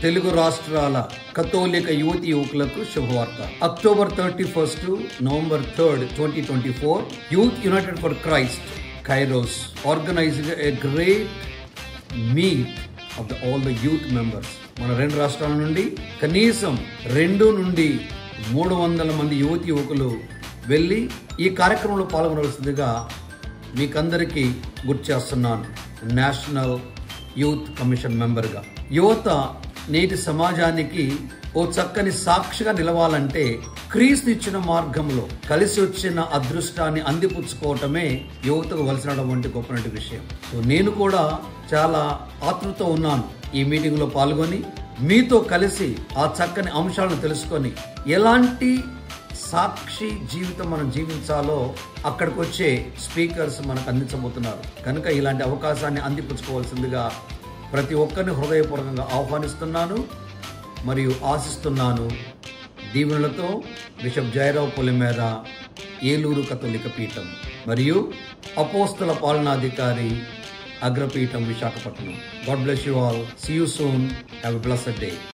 తెలుగు రాష్ట్రాల కథోలిక యువతి యువకులకు శుభవార్త. October 31st to November 3rd, 2024, Youth United for Christ, Kairos, organized a great meet of all the youth members. మన రెండు రాష్ట్రాల నుండి కనీసం 2 నుండి 300 మంది యువతి యువకులు వెళ్ళి ఈ కార్యక్రమంలో పాల్గొనవలసిందిగా మీకందరికీ గుర్తు చేస్తున్నాను. నేషనల్ యూత్ కమిషన్ మెంబర్గా యువత నేటి సమాజానికి ఓ చక్కని సాక్షిగా నిలవాలంటే క్రీస్తు ఇచ్చిన మార్గంలో కలిసి వచ్చిన అదృష్టాన్ని అందిపుచ్చుకోవటమే యువతకు వలసినటువంటి గొప్పనటి విషయం. నేను కూడా చాలా ఆతృత ఉన్నాను ఈ మీటింగ్లో పాల్గొని మీతో కలిసి ఆ చక్కని అంశాలను తెలుసుకొని ఎలాంటి సాక్షి జీవితం మనం జీవించాలో అక్కడికి వచ్చే స్పీకర్స్ మనకు అందించబోతున్నారు. కనుక ఇలాంటి అవకాశాన్ని అందిపుచ్చుకోవాల్సిందిగా ప్రతి ఒక్కరిని హృదయపూర్వకంగా ఆహ్వానిస్తున్నాను మరియు ఆశిస్తున్నాను. దీవెనలతో బిషప్ జయరావు పొలిమేర, ఏలూరు కథోలిక పీఠం మరియు అపోస్తల పాలనాధికారి, అగ్రపీఠం, Visakhapatnam. God bless you all. See you soon. Have a blessed day.